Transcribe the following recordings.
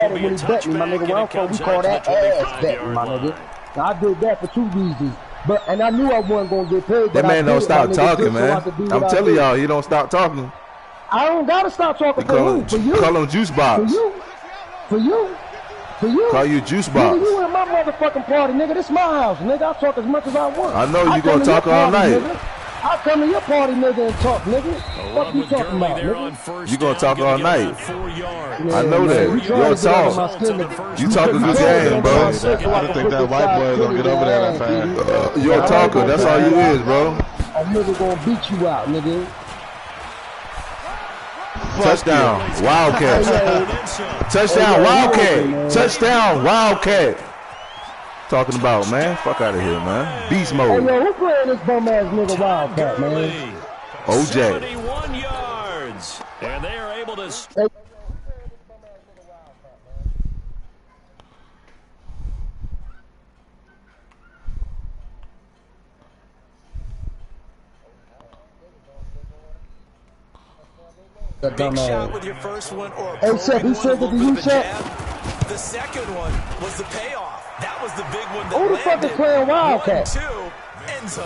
When he bet me, my nigga, where I'm from, we call that ass betting, my nigga. Now, I did that for 2 reasons. And I knew I wasn't going to get paid. That man don't stop talking, man. I'm telling y'all, he don't stop talking. I don't got to stop talking for who? For you. Call him Juice Box. For you. For you. For you. Call you Juice Box. Nigga, you in my motherfucking party, nigga. This my house, nigga. I talk as much as I want. I know you going to talk all night. Nigga. I come to your party, nigga, and talk, nigga. What you talking about, nigga? You gonna talk all night. Yeah, I know that. You gonna talk. You talk a good game, bro. I don't think that white boy is gonna get over there that fast. You're a talker. That's all you is, bro. A nigga gonna beat you out, nigga. Touchdown, Wildcat. Touchdown, Wildcat. Touchdown, Wildcat. Talking about, man. Fuck out of here, man. Beast mode. Hey, yo, who playing this bum ass nigga Wildcat, man? OJ. 71 yards. And they are able to. Hey. Big shot with your first one, or hey, Seth, he said that to you, Seth? The second one was the payoff. That was the big one that who the fuck is playing Wildcat? 1-2, end zone.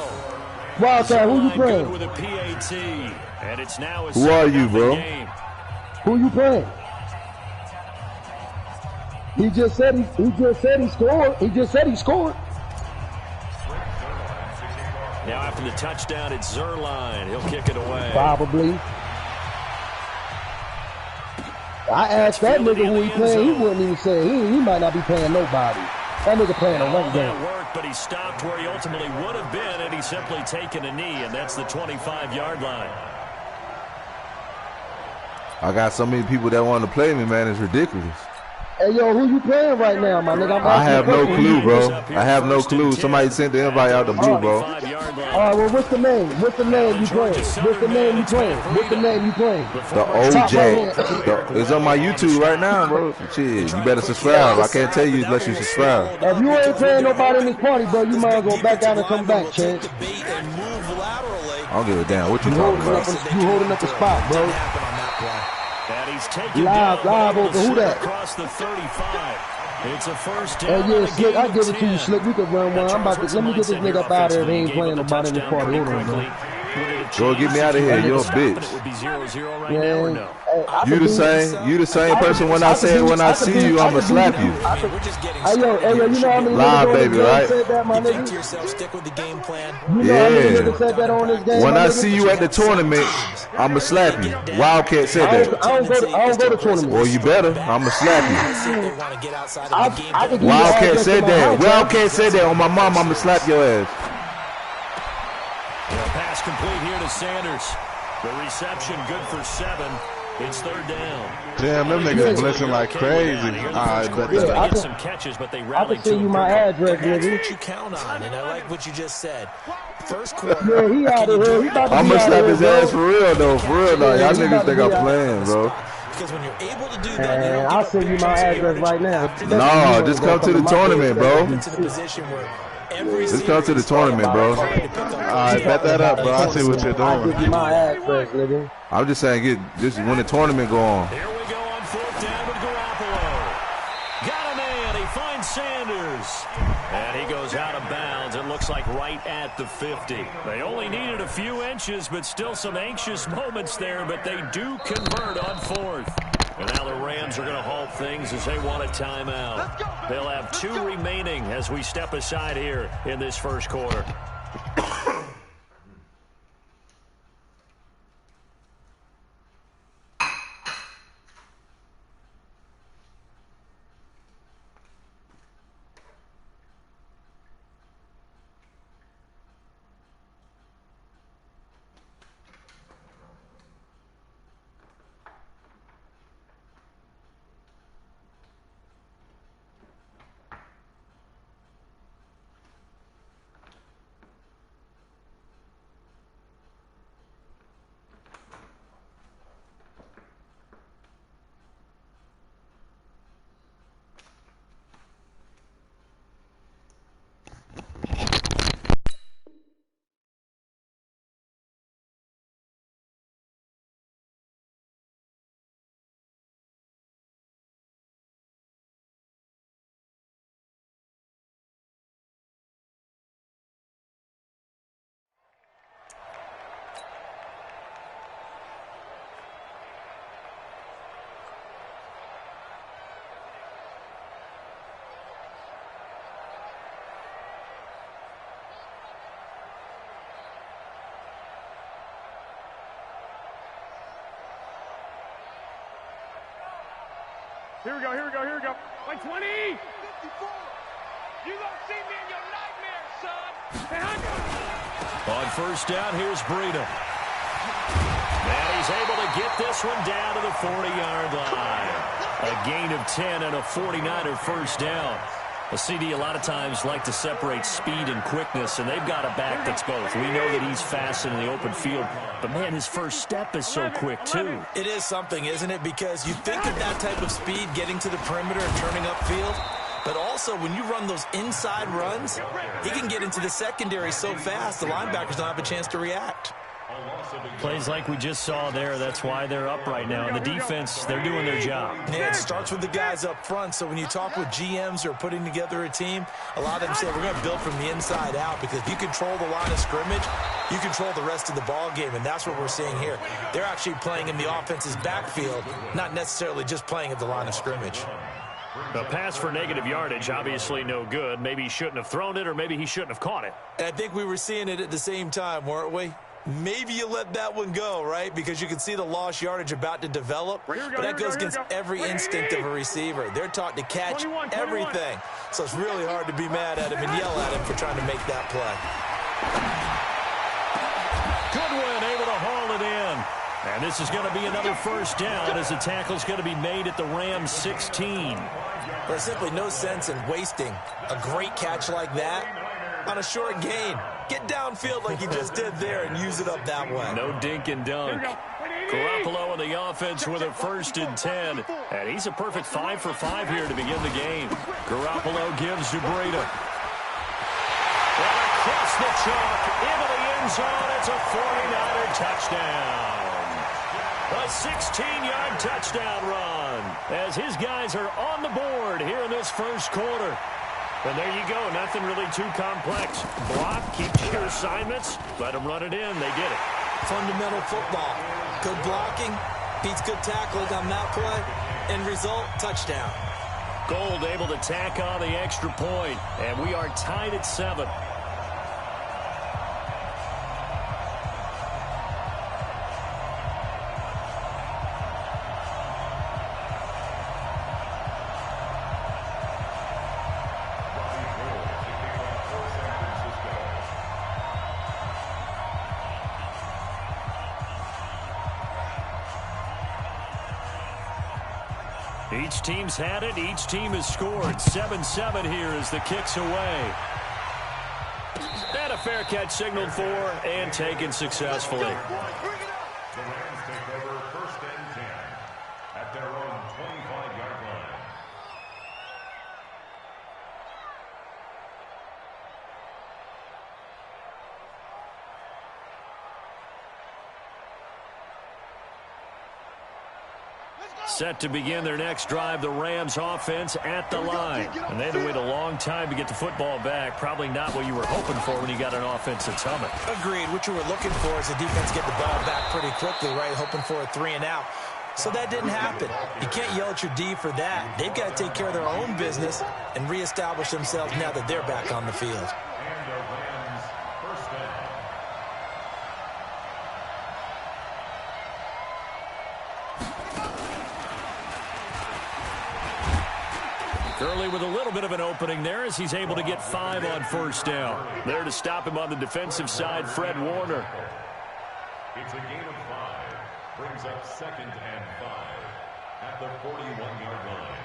Wildcat, who you playing? With a PAT, and it's now who are you, bro? Who you playing? He just said he scored. He just said he scored. Now after the touchdown, it's Zerline. He'll kick it away. Probably. I asked that nigga who he playing. He wouldn't even say. He might not be playing nobody. That nigga playing a run game. Worked, but he stopped where he ultimately would have been, and he's simply taken a knee, and that's the 25-yard line. I got so many people that want to play me, man. It's ridiculous. Hey, yo, who you playing right now, my nigga? I have no clue, bro. I have no clue. Somebody sent the invite out the blue, bro. All right, well, what's the name? What's the name you playing? What's the name you playing? What's the name you playing? The OJ. It's on my YouTube right now, bro. Shit, you better subscribe. I can't tell you unless you subscribe. If you ain't playing nobody in this party, bro, you might as well back out and come back, Chance. I don't give a damn what you talking about. You holding up the spot, bro. And he's taken live over who that? Across the 35. It's a first down. Hey, yeah, Slick, I give it to you, Slick. We can run one. I'm about to let me get this nigga up out of there. They ain't playing nobody in this party. Hold on, man. Go get me out of here. You're a bitch. You the same person when I say when I see you, I'ma slap you. Hey yo, you know how many live, baby, right? Said that, my nigga? Stick with the game plan. Yeah. Said that on this game, when I see you at the tournament, I'ma slap you. Wildcat said that. I don't go to tournament. Well, you better. I'ma slap you. Wildcat said that. Wildcat said that on my mom. I'ma slap your ass. Pass complete here to Sanders. The reception good for 7. It's third down. Damn, them niggas blitzing like crazy. I bet I get some catches, but they rallied to send you my address, nigga. What you count on, and I like what you just said. First quarter. Yeah, he out of here. I'm gonna slap his ass for real, though. For real, though. Y'all niggas think I'm playing, bro. Because when you're able to do that, I'll send you my address right now. No, just come to the tournament, bro. Just come to the tournament, bro. Alright, bet that up, bro. I see what you're doing. I'll give you my address, nigga. I'm just saying, just when the tournament go on. Here we go on 4th down with Garoppolo. Got a man. He finds Sanders. And he goes out of bounds. It looks like right at the 50. They only needed a few inches, but still some anxious moments there. But they do convert on 4th. And now the Rams are going to halt things as they want a timeout. They'll have 2 remaining as we step aside here in this first quarter. Here we go. Like 20. 54. You gonna see me in your nightmares, son. On first down, here's Breida. And he's able to get this one down to the 40-yard line. A gain of 10 and a 49er first down. A CD a lot of times like to separate speed and quickness, and they've got a back that's both. We know that he's fast in the open field, but, man, his first step is so quick, too. It is something, isn't it? Because you think of that type of speed getting to the perimeter and turning upfield, but also when you run those inside runs, he can get into the secondary so fast the linebackers don't have a chance to react. Plays like we just saw there, that's why they're up right now. And the defense, they're doing their job. Yeah, it starts with the guys up front. So when you talk with GMs who are putting together a team, a lot of them say we're going to build from the inside out, because if you control the line of scrimmage, you control the rest of the ball game, and that's what we're seeing here. They're actually playing in the offense's backfield, not necessarily just playing at the line of scrimmage. A pass for negative yardage, obviously no good. Maybe he shouldn't have thrown it, or maybe he shouldn't have caught it. And I think we were seeing it at the same time, weren't we? Maybe you let that one go, right? Because you can see the lost yardage about to develop. But that goes against every instinct of a receiver. They're taught to catch everything. So it's really hard to be mad at him and yell at him for trying to make that play. Goodwin able to haul it in. And this is going to be another first down as the tackle's going to be made at the Rams 16. There's simply no sense in wasting a great catch like that on a short gain. Get downfield like you just did there and use it up that way. No dink and dunk. Garoppolo in the offense with a 1st and 10. And he's a perfect 5 for 5 here to begin the game. Garoppolo gives to Breida. And across the chalk into the end zone. It's a 49er touchdown. A 16-yard touchdown run as his guys are on the board here in this first quarter. And there you go. Nothing really too complex. Block, keep your assignments, let them run it in. They did it. Fundamental football. Good blocking beats good tackling on that play. End result, touchdown. Gold able to tack on the extra point, and we are tied at 7. Each team's had it. Each team has scored. 7-7 here as the kick's away. And a fair catch signaled for and taken successfully. The Rams take over 1st and 10 at their own 25-yard line. Set to begin their next drive, the Rams offense at the line. And they had to wait a long time to get the football back. Probably not what you were hoping for when you got an offense that's humming. Agreed. What you were looking for is the defense get the ball back pretty quickly, right? Hoping for a 3 and out. So that didn't happen. You can't yell at your D for that. They've got to take care of their own business and reestablish themselves now that they're back on the field. Gurley with a little bit of an opening there as he's able to get 5 on first down. There to stop him on the defensive side, Fred Warner. It's a gain of 5. Brings up 2nd and 5 at the 41-yard line.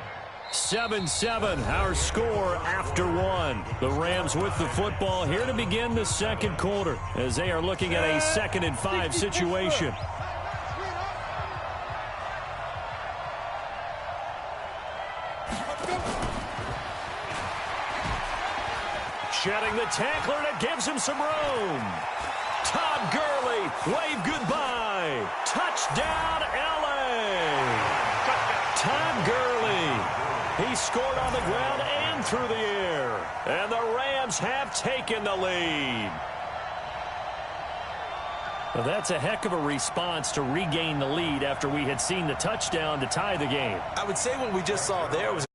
7-7, our score after 1. The Rams with the football here to begin the second quarter as they are looking at a 2nd and 5 situation. Shedding the tackler, and it gives him some room. Todd Gurley, wave goodbye. Touchdown, L.A. Todd Gurley. He scored on the ground and through the air. And the Rams have taken the lead. Well, that's a heck of a response to regain the lead after we had seen the touchdown to tie the game. I would say what we just saw there was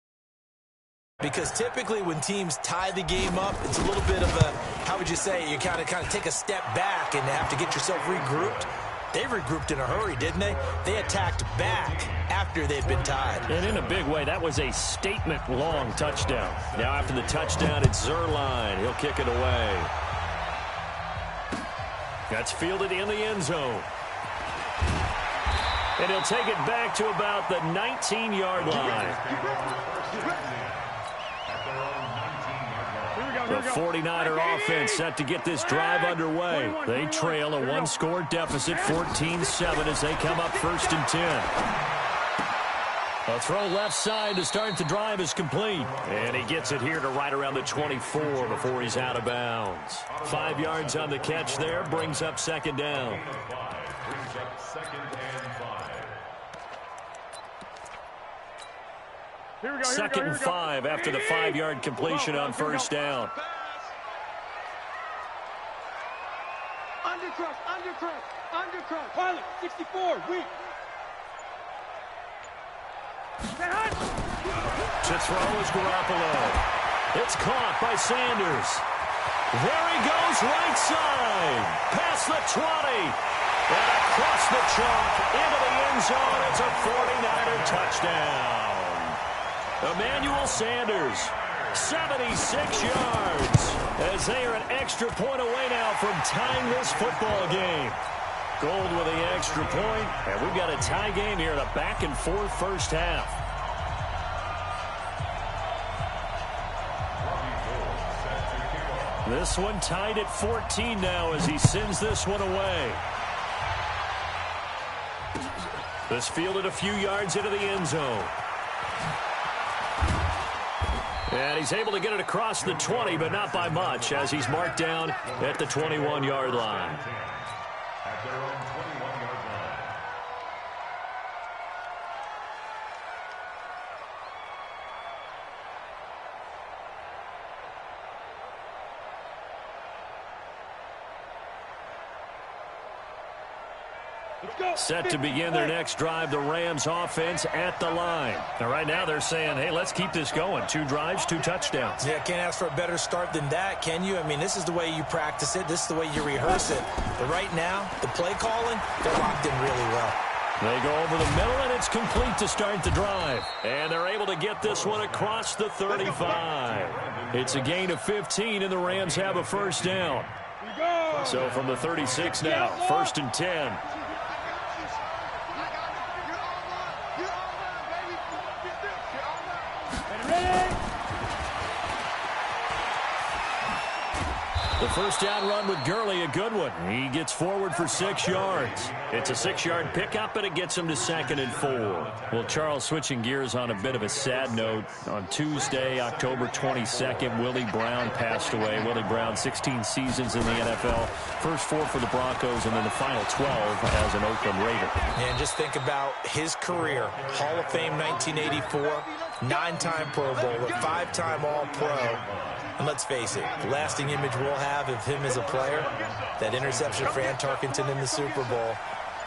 because typically when teams tie the game up, it's a little bit of a, how would you say, you kind of take a step back and have to get yourself regrouped. They regrouped in a hurry, didn't they? They attacked back after they'd been tied. And in a big way, that was a statement-long touchdown. Now after the touchdown, it's Zuerlein. He'll kick it away. That's fielded in the end zone. And he'll take it back to about the 19-yard line. The 49er offense set to get this drive underway. They trail a one-score deficit, 14-7, as they come up 1st and 10. A throw left side to start the drive is complete. And he gets it here to right around the 24 before he's out of bounds. 5 yards on the catch there, brings up 2nd down. Second and 5 after the 5-yard completion on 1st down. Undercross. Pilot, 64, weak. To throw is Garoppolo. It's caught by Sanders. There he goes, right side. Past the 20. And across the chalk into the end zone. It's a 49er touchdown. Emmanuel Sanders, 76 yards, as they are an extra point away now from tying this football game. Gold with the extra point, and we've got a tie game here in a back-and-forth first half. This one tied at 14 now as he sends this one away. This fielded a few yards into the end zone. And he's able to get it across the 20, but not by much, as he's marked down at the 21-yard line. At their own 21-yard line. Set to begin their next drive, the Rams offense at the line. Now, right now they're saying, hey, let's keep this going. 2 drives, 2 touchdowns. Yeah, can't ask for a better start than that, can you? I mean, this is the way you practice it. This is the way you rehearse it. But right now, the play calling, they're locked in really well. They go over the middle, and it's complete to start the drive. And they're able to get this one across the 35. It's a gain of 15, and the Rams have a first down. So from the 36 now, 1st and 10. The first down run with Gurley, a good one. He gets forward for 6 yards. It's a 6-yard pickup, and it gets him to 2nd and 4. Well, Charles, switching gears on a bit of a sad note. On Tuesday, October 22nd, Willie Brown passed away. Willie Brown, 16 seasons in the NFL. First 4 for the Broncos, and then the final 12 as an Oakland Raider. And just think about his career. Hall of Fame 1984, 9-time Pro Bowler, 5-time All-Pro. And let's face it, the lasting image we'll have of him as a player, that interception for Ann Tarkenton in the Super Bowl.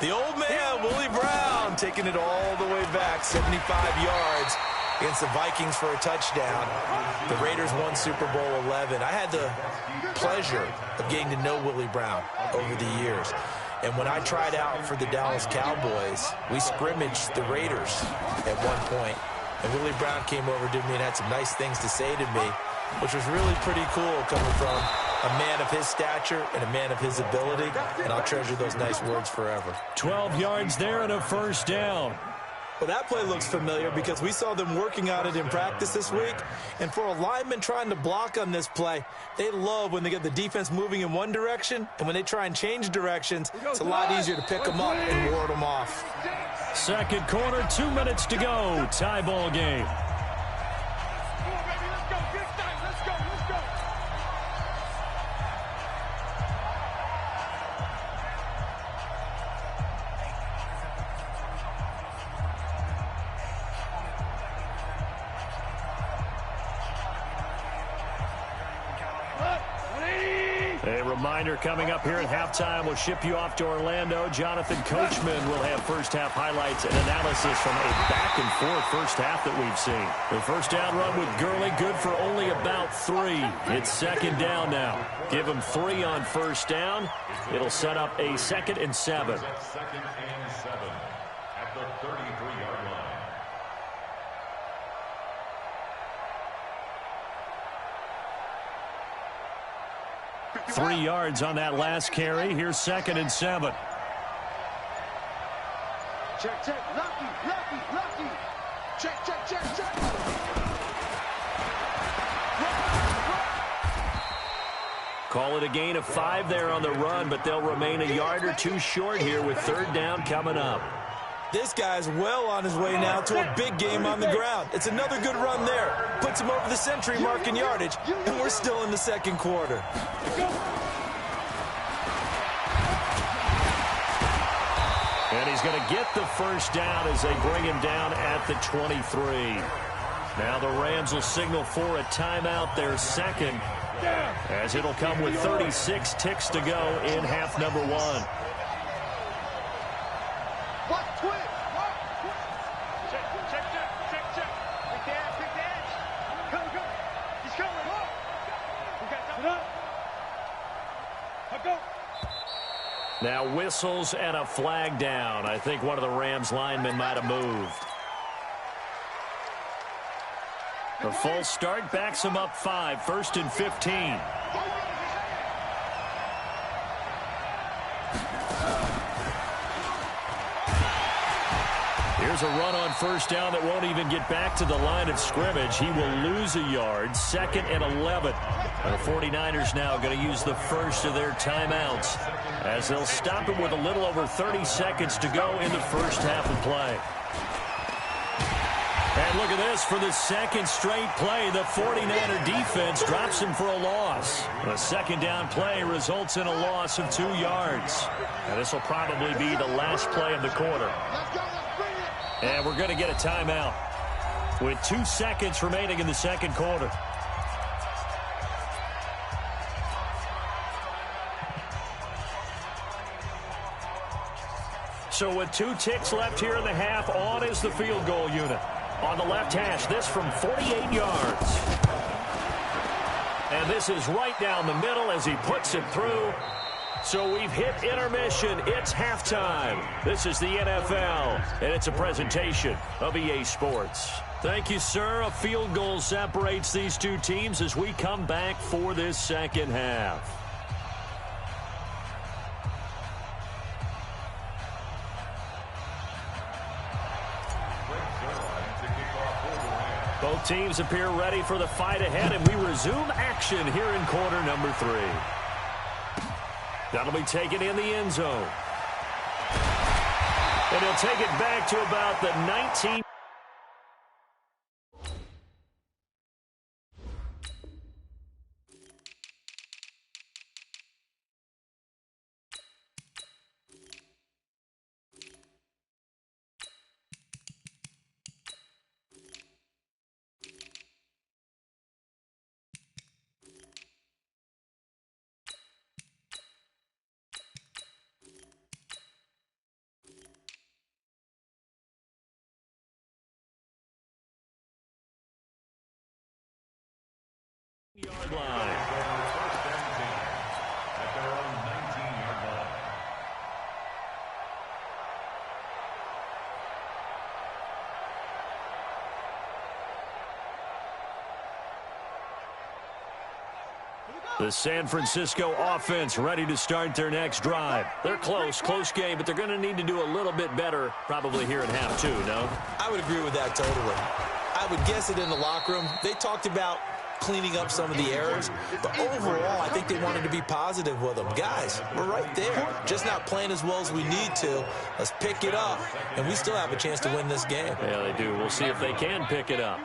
The old man, Willie Brown, taking it all the way back, 75 yards against the Vikings for a touchdown. The Raiders won Super Bowl 11. I had the pleasure of getting to know Willie Brown over the years. And when I tried out for the Dallas Cowboys, we scrimmaged the Raiders at one point. And Willie Brown came over to me and had some nice things to say to me, which was really pretty cool coming from a man of his stature and a man of his ability, and I'll treasure those nice words forever. 12 yards there and a first down. Well, that play looks familiar because we saw them working on it in practice this week, and for a lineman trying to block on this play, they love when they get the defense moving in one direction, and when they try and change directions, it's a lot easier to pick them up and ward them off. Second quarter, 2 minutes to go. Tie ball game. Reminder coming up here at halftime, we'll ship you off to Orlando. Jonathan Coachman will have first-half highlights and analysis from a back-and-forth first half that we've seen. The first down run with Gurley, good for only about 3. It's second down now. Give him 3 on first down. It'll set up a 2nd and 7. 2nd and 7 at the 33-yard line. 3 yards on that last carry. Here's 2nd and 7. Check, check, lucky. Check, check, check, check. Call it a gain of 5 there on the run, but they'll remain a yard or 2 short here with 3rd down coming up. This guy's well on his way now to a big game on the ground. It's another good run there. Puts him over the century mark in yardage, and we're still in the second quarter. And he's going to get the first down as they bring him down at the 23. Now the Rams will signal for a timeout, their second, as it'll come with 36 ticks to go in half number 1. Now whistles and a flag down. I think one of the Rams linemen might have moved. The false start backs him up 5, 1st and 15. Here's a run on first down that won't even get back to the line of scrimmage. He will lose a yard, 2nd and 11. And the 49ers now going to use the first of their timeouts as they'll stop him with a little over 30 seconds to go in the first half of play. And look at this. For the 2nd straight play, the 49er defense drops him for a loss. The 2nd down play results in a loss of 2 yards. And this will probably be the last play of the quarter. And we're going to get a timeout with 2 seconds remaining in the second quarter. So with 2 ticks left here in the half, on is the field goal unit. On the left hash, this from 48 yards. And this is right down the middle as he puts it through. So we've hit intermission. It's halftime. This is the NFL, and it's a presentation of EA Sports. Thank you, sir. A field goal separates these 2 teams as we come back for this second half. Both teams appear ready for the fight ahead, and we resume action here in quarter number 3. That'll be taken in the end zone. And he'll take it back to about the 19. Yard line. First and 10 at their own 19-yard line. The San Francisco offense ready to start their next drive. They're close game, but they're going to need to do a little bit better probably here in half 2, no? I would agree with that totally. I would guess it in the locker room. They talked about cleaning up some of the errors, but overall, I think they wanted to be positive with them. Guys, we're right there. Just not playing as well as we need to. Let's pick it up, and we still have a chance to win this game. Yeah, they do. We'll see if they can pick it up.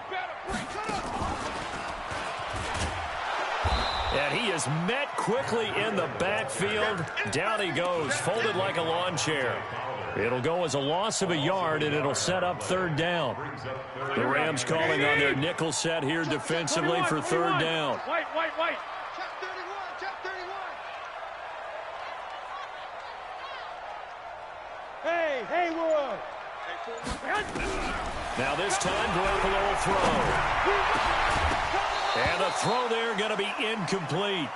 And he is met quickly in the backfield. Down he goes, folded like a lawn chair. It'll go as a loss of a yard, and it'll set up 3rd down. The Rams calling on their nickel set here defensively for 3rd down. White. Hey, Haywood. Now this time, Garoppolo will throw. And the throw there going to be incomplete.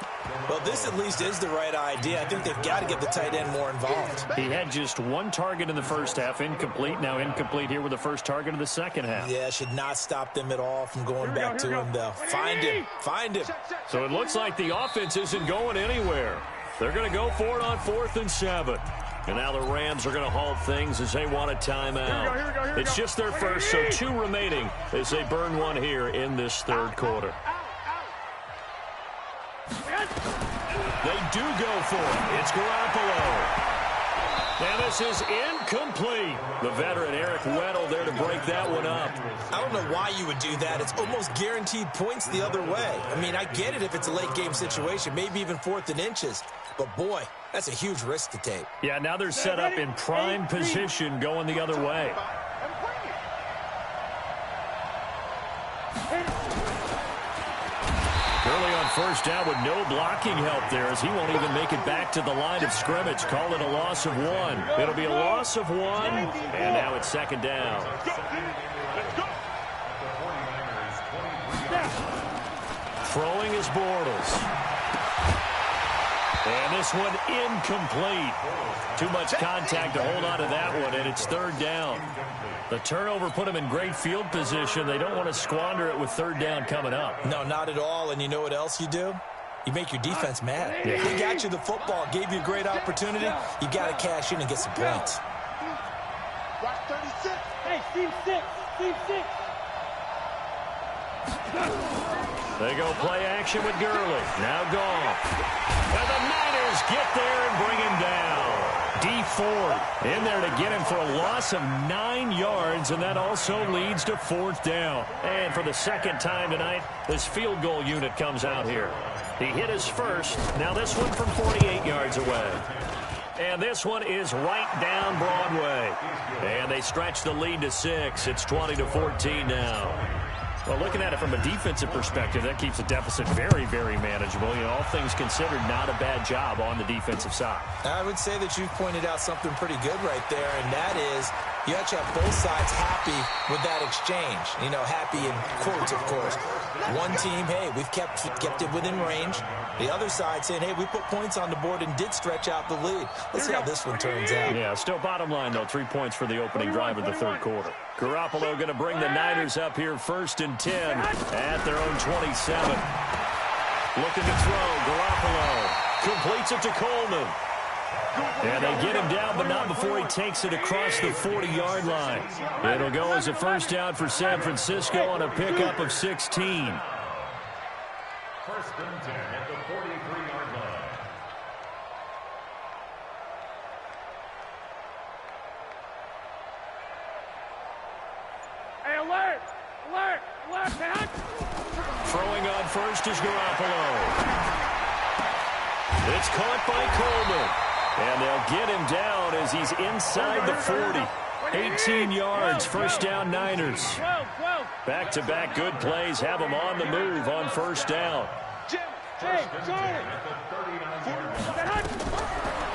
Well, this at least is the right idea. I think they've got to get the tight end more involved. He had just one target in the first half, incomplete. Now incomplete here with the first target of the second half. Yeah, should not stop them at all from going back to him, though. Find him. Find him. So it looks like the offense isn't going anywhere. They're going to go for it on 4th and 7. And now the Rams are going to halt things as they want a timeout. Here we go. It's just their first, so 2 remaining as they burn one here in this third quarter. They do go for it. It's Garoppolo. And this is incomplete. The veteran Eric Weddle there to break that one up. I don't know why you would do that. It's almost guaranteed points the other way. I mean, I get it if it's a late game situation, maybe even 4th and inches. But, boy, that's a huge risk to take. Yeah, now they're set up in prime position going the other way. Early on first down with no blocking help there as he won't even make it back to the line of scrimmage. Call it a loss of 1. It'll be a loss of 1, and now it's second down. Throwing is Bortles. And this one incomplete. Too much contact to hold on to that one, and it's third down. The turnover put them in great field position. They don't want to squander it with third down coming up. No, not at all. And you know what else you do? You make your defense mad. Yeah. They got you the football, gave you a great opportunity. You got to cash in and get some points. Watch 36. Hey, Steve 6. Steve 6. They go play action with Gurley. Now gone. And the Niners get there and bring him down. D Ford in there to get him for a loss of 9 yards, and that also leads to 4th down. And for the second time tonight, this field goal unit comes out here. He hit his first. Now this one from 48 yards away. And this one is right down Broadway. And they stretch the lead to 6. It's 20-14 now. Well, looking at it from a defensive perspective, that keeps the deficit very, very manageable. You know, all things considered, not a bad job on the defensive side. I would say that you've pointed out something pretty good right there, and that is you actually have both sides happy with that exchange. You know, happy in quotes, of course. One team, hey, we've kept it within range. The other side saying, hey, we put points on the board and did stretch out the lead. Let's see how this one turns out. Yeah, still bottom line, though, 3 points for the opening drive of the third quarter. Garoppolo going to bring the Niners up here 1st and 10 at their own 27. Looking to throw. Garoppolo completes it to Coleman. And they get him down, but not before he takes it across the 40-yard line. It'll go as a first down for San Francisco on a pickup of 16. 1st and 10 at the 43-yard line. Hey, alert! Alert! Alert, man! Throwing on first is Garoppolo. It's caught by Coleman. And they'll get him down as he's inside the 40. 18 yards, first down Niners. Back-to-back good plays have them on the move on first down.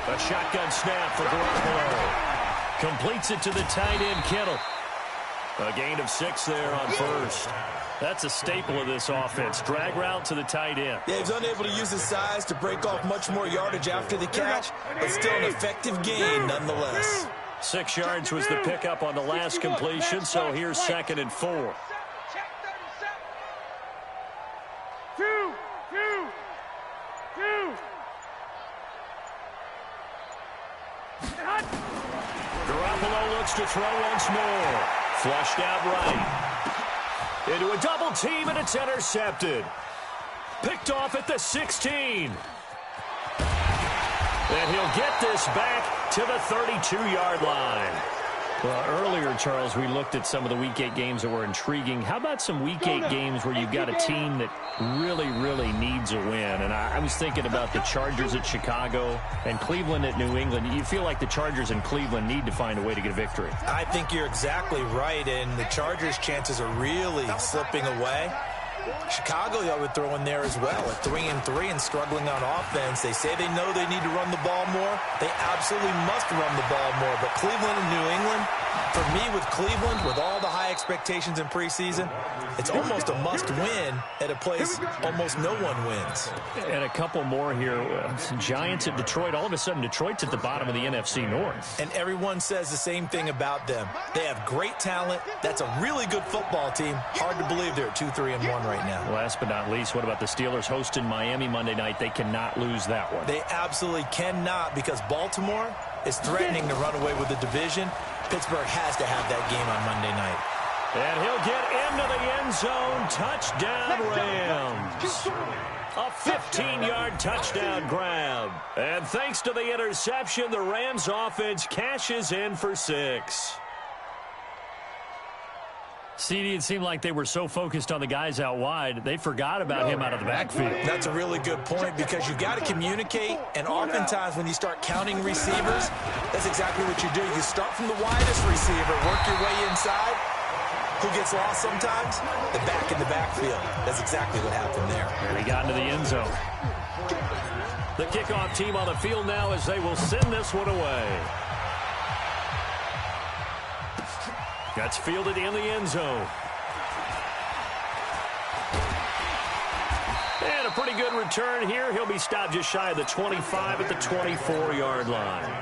A shotgun snap for Garoppolo. Completes it to the tight end, Kittle. A gain of 6 there on first. That's a staple of this offense. Drag route to the tight end. Yeah, he's unable to use his size to break off much more yardage after the catch, but still an effective gain nonetheless. 6 yards was the pickup on the last completion, so here's 2nd and 4. Garoppolo looks to throw once more. Flushed out right. Into a double team, and it's intercepted. Picked off at the 16. And he'll get this back to the 32-yard line. Well, earlier, Charles, we looked at some of the Week 8 games that were intriguing. How about some Week 8 games where you've got a team that really, really needs a win? And I was thinking about the Chargers at Chicago and Cleveland at New England. You feel like the Chargers and Cleveland need to find a way to get a victory. I think you're exactly right, and the Chargers' chances are really slipping away. Chicago, I would throw in there as well. At 3-3 and struggling on offense, they say they know they need to run the ball more. They absolutely must run the ball more. But Cleveland and New England, for me with Cleveland, with all the high expectations in preseason, it's almost a must-win at a place almost no one wins. And a couple more here. Giants at Detroit. All of a sudden, Detroit's at the bottom of the NFC North. And everyone says the same thing about them. They have great talent. That's a really good football team. Hard to believe they're at 2-3-1 right now. Last but not least, what about the Steelers hosting Miami Monday night? They cannot lose that one. They absolutely cannot, because Baltimore is threatening to run away with the division. Pittsburgh has to have that game on Monday night. And he'll get into the end zone. Touchdown, Rams. A 15-yard touchdown grab. And thanks to the interception, the Rams offense cashes in for 6. CD, it seemed like they were so focused on the guys out wide, they forgot about him out of the backfield. That's a really good point, because you got to communicate, and oftentimes when you start counting receivers, that's exactly what you do. You start from the widest receiver, work your way inside. Who gets lost sometimes? The back in the backfield. That's exactly what happened there. And he got into the end zone. The kickoff team on the field now as they will send this one away. That's fielded in the end zone. And a pretty good return here. He'll be stopped just shy of the 25 at the 24-yard line.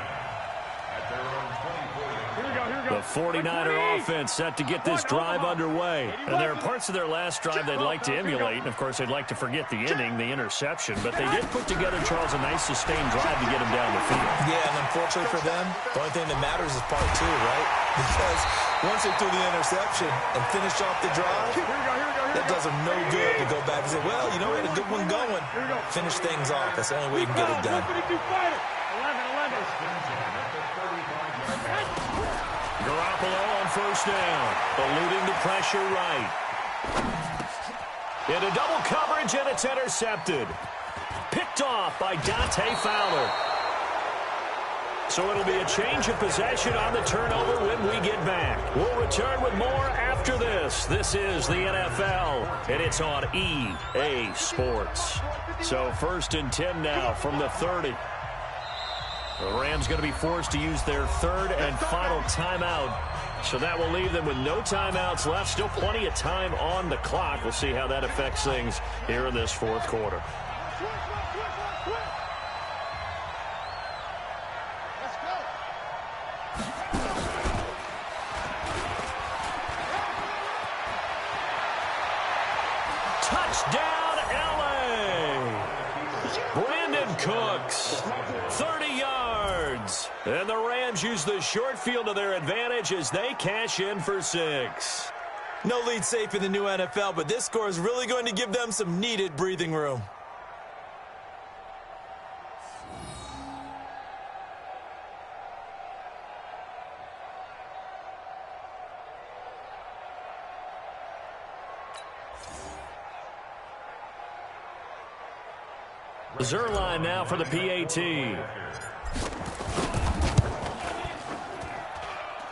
The 49er offense set to get this drive underway. And there are parts of their last drive they'd like to emulate. And, of course, they'd like to forget the ending, the interception. But they did put together, Charles, a nice sustained drive to get him down the field. Yeah, and unfortunately for them, the only thing that matters is part 2, right? Because once they threw the interception and finished off the drive, that does them no good to go back and say, well, you know, we had a good one going. Finish things off. That's the only way you can get it done. 11. Garoppolo on first down, eluding the pressure right. Into double coverage, and it's intercepted. Picked off by Dante Fowler. So it'll be a change of possession on the turnover when we get back. We'll return with more after this. This is the NFL, and it's on EA Sports. So 1st and 10 now from the 30. The Rams going to be forced to use their 3rd and final timeout. So that will leave them with no timeouts left. Still plenty of time on the clock. We'll see how that affects things here in this 4th quarter. Touchdown, LA! Brandon Cooks, 30 yards. And the Rams use the short field to their advantage as they cash in for 6. No lead safe in the new NFL, but this score is really going to give them some needed breathing room. Zerline now for the PAT.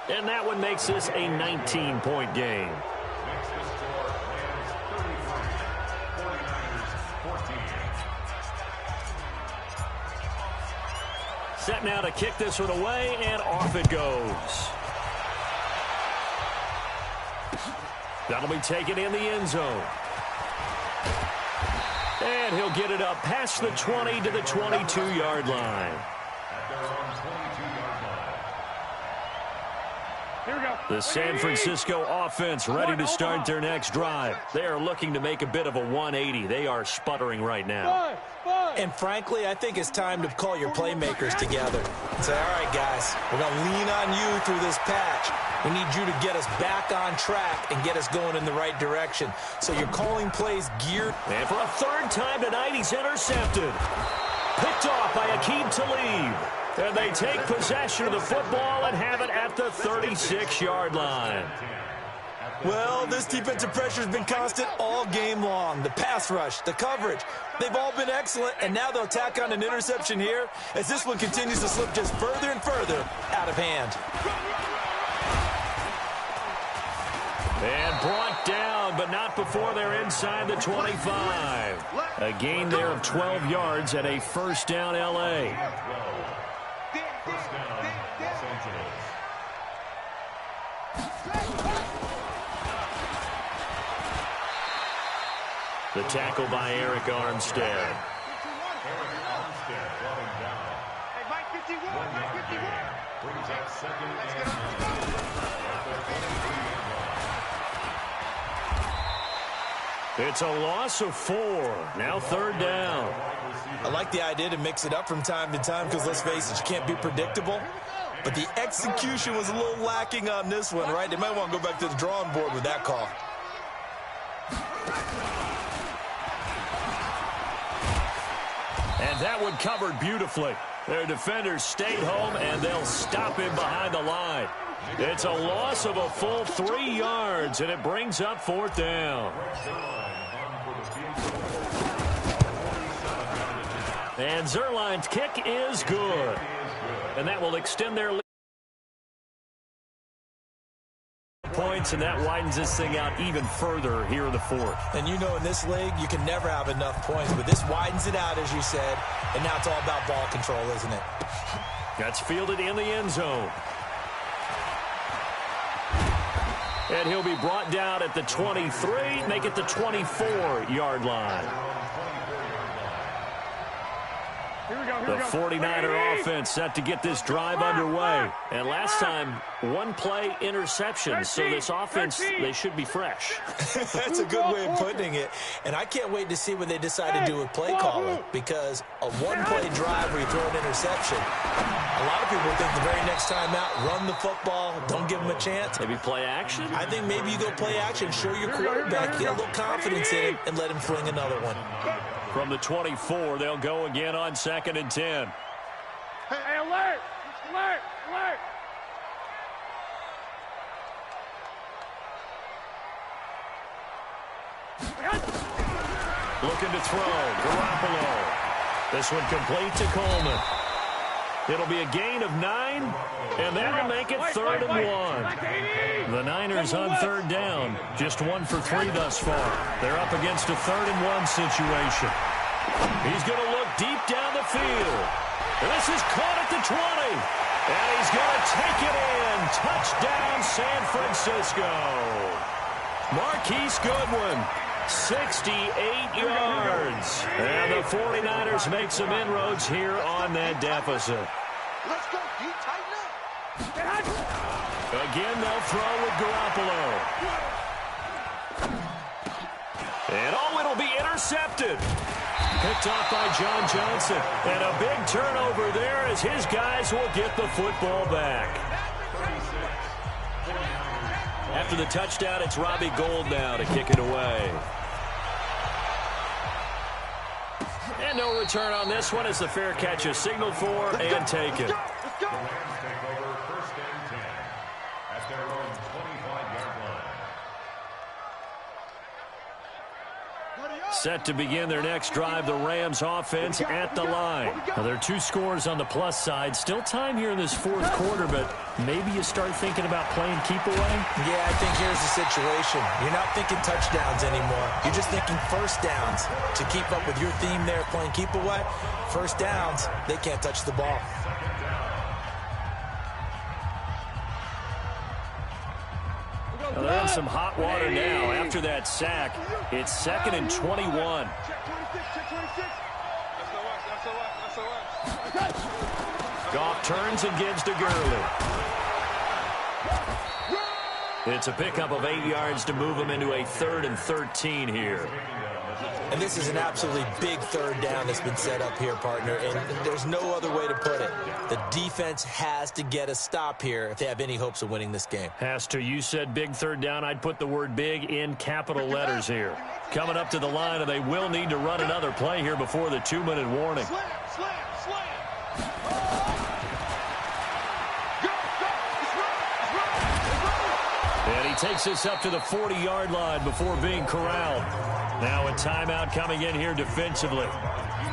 And that one makes this a 19-point game. Set now to kick this one away, and off it goes. That'll be taken in the end zone. And he'll get it up past the 20 to the 22-yard line. The San Francisco offense ready to start their next drive. They are looking to make a bit of a 180. They are sputtering right now. And frankly, I think it's time to call your playmakers together and say, all right, guys, we're going to lean on you through this patch. We need you to get us back on track and get us going in the right direction. So you're calling plays geared. And for a 3rd time tonight, he's intercepted. Picked off by Aqib Talib. And they take possession of the football and have it at the 36-yard line. Well, this defensive pressure has been constant all game long. The pass rush, the coverage, they've all been excellent, and now they'll tack on an interception here as this one continues to slip just further and further out of hand. And brought down, but not before they're inside the 25. A gain there of 12 yards and a first down L.A. First down, Los Angeles. The tackle by Eric Armstead. Eric Armstead brought him down. Hey, Mike 51, Mike 51. Brings up second and 9 at the 23-yard line. It's a loss of 4. Now third down. I like the idea to mix it up from time to time because, let's face it, you can't be predictable. But the execution was a little lacking on this one, right? They might want to go back to the drawing board with that call. And that one covered beautifully. Their defenders stayed home, and they'll stop him behind the line. It's a loss of a full 3 yards, and it brings up fourth down. And Zerline's kick is good. And that will extend their lead points, and that widens this thing out even further here in the fourth. And you know, in this league, you can never have enough points, but this widens it out, as you said, and now it's all about ball control, isn't it? That's fielded in the end zone. And he'll be brought down at the 23, make it the 24-yard line. The 49er offense set to get this drive underway. And last time, one play interception. So this offense, they should be fresh. That's a good way of putting it. And I can't wait to see what they decide to do with play calling, because a one-play drive where you throw an interception, a lot of people think the very next time out, run the football, don't give them a chance. Maybe play action? I think maybe you go play action, show your quarterback, get a little confidence in him, and let him fling another one. From the 24, they'll go again on 2nd and 10. Hey, alert! Alert! Alert! Looking to throw. Garoppolo. This one complete to Coleman. It'll be a gain of 9, and that'll make it 3rd and 1. The Niners on third down, just 1 for 3 thus far. They're up against a 3rd and 1 situation. He's going to look deep down the field. And this is caught at the 20. And he's going to take it in. Touchdown, San Francisco. Marquise Goodwin, 68 yards. And the 49ers make some inroads here on that deficit. Let's go, D. Tighten up. Again, they'll throw with Garoppolo. And it'll be intercepted. Picked off by John Johnson. And a big turnover there as his guys will get the football back. After the touchdown, it's Robbie Gould now to kick it away. And no return on this one as the fair catch is signaled for and taken. The Rams take over 1st and 10 at their own 25-yard line. Set to begin their next drive, the Rams offense at the line. Now, there are 2 scores on the plus side. Still time here in this 4th quarter, but maybe you start thinking about playing keep away? Yeah, I think here's the situation. You're not thinking touchdowns anymore. You're just thinking first downs. To keep up with your theme there, playing keep away, first downs, they can't touch the ball. Well, they're in some hot water now. After that sack, it's 2nd and 21. Goff turns and gives to Gurley. It's a pickup of 8 yards to move him into a 3rd and 13 here. And this is an absolutely big third down that's been set up here, partner, and there's no other way to put it. The defense has to get a stop here if they have any hopes of winning this game. Has to. You said big third down. I'd put the word big in capital letters here. Coming up to the line, and they will need to run another play here before the 2-minute warning. Slam, slam, slam. And he takes this up to the 40-yard line before being corralled. Now a timeout coming in here defensively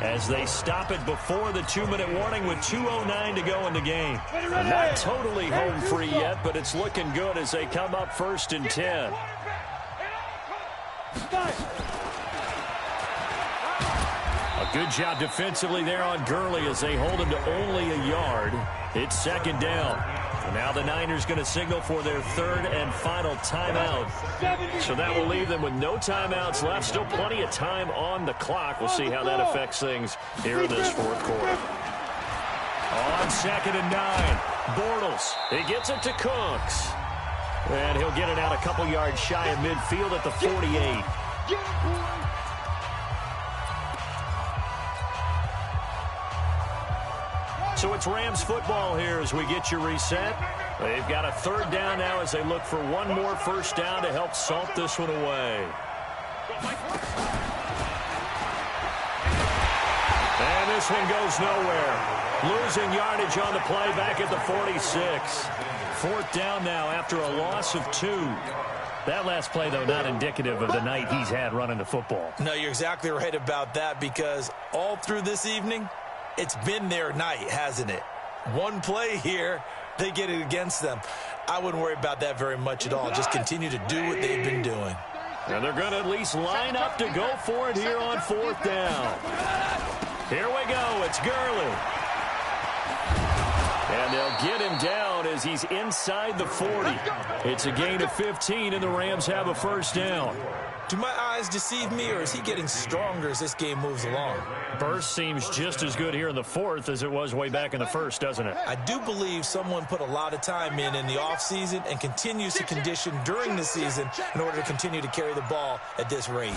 as they stop it before the 2-minute warning with 2:09 to go in the game. Not totally home free yet, but it's looking good as they come up 1st and 10. A good job defensively there on Gurley as they hold him to only a yard. It's second down. So now the Niners going to signal for their third and final timeout. So that will leave them with no timeouts left. Still plenty of time on the clock. We'll see how that affects things here in this fourth quarter. On 2nd and 9, Bortles. He gets it to Cooks. And he'll get it out a couple yards shy of midfield at the 48. So it's Rams football here as we get you reset. They've got a third down now as they look for one more first down to help salt this one away. And this one goes nowhere. Losing yardage on the play back at the 46. Fourth down now after a loss of 2. That last play, though, not indicative of the night he's had running the football. No, you're exactly right about that because all through this evening, it's been their night, hasn't it? One play here, they get it against them. I wouldn't worry about that very much at all. Just continue to do what they've been doing. And they're going to at least line up to go for it here on fourth down. Here we go. It's Gurley. And they'll get him down as he's inside the 40. It's a gain of 15, and the Rams have a first down. Do my eyes deceive me, or is he getting stronger as this game moves along? Burst seems just as good here in the fourth as it was way back in the first, doesn't it? I do believe someone put a lot of time in the offseason and continues to condition during the season in order to continue to carry the ball at this rate.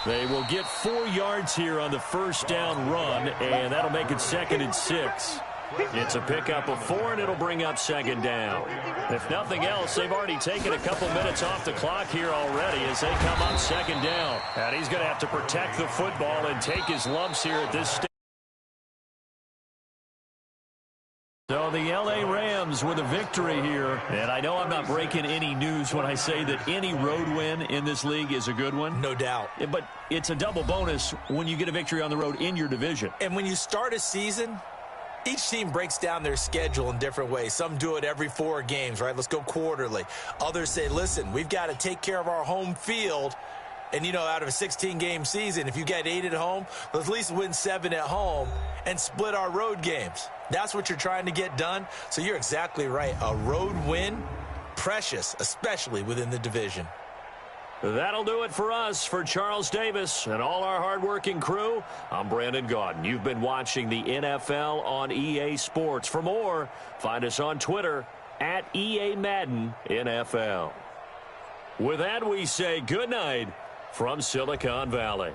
They will get 4 yards here on the first down run, and that'll make it 2nd and 6. It's a pickup of 4, and it'll bring up second down. If nothing else, they've already taken a couple minutes off the clock here already as they come up second down. And he's going to have to protect the football and take his lumps here at this stage. So the L.A. Rams with a victory here. And I know I'm not breaking any news when I say that any road win in this league is a good one. No doubt. But it's a double bonus when you get a victory on the road in your division. And when you start a season, each team breaks down their schedule in different ways. Some do it every 4 games, right? Let's go quarterly. Others say, listen, we've got to take care of our home field. And, you know, out of a 16-game season, if you get 8 at home, let's at least win 7 at home and split our road games. That's what you're trying to get done. So you're exactly right. A road win, precious, especially within the division. That'll do it for us. For Charles Davis and all our hardworking crew, I'm Brandon Gaudin. You've been watching the NFL on EA Sports. For more, find us on Twitter at EA Madden NFL. With that, we say good night from Silicon Valley.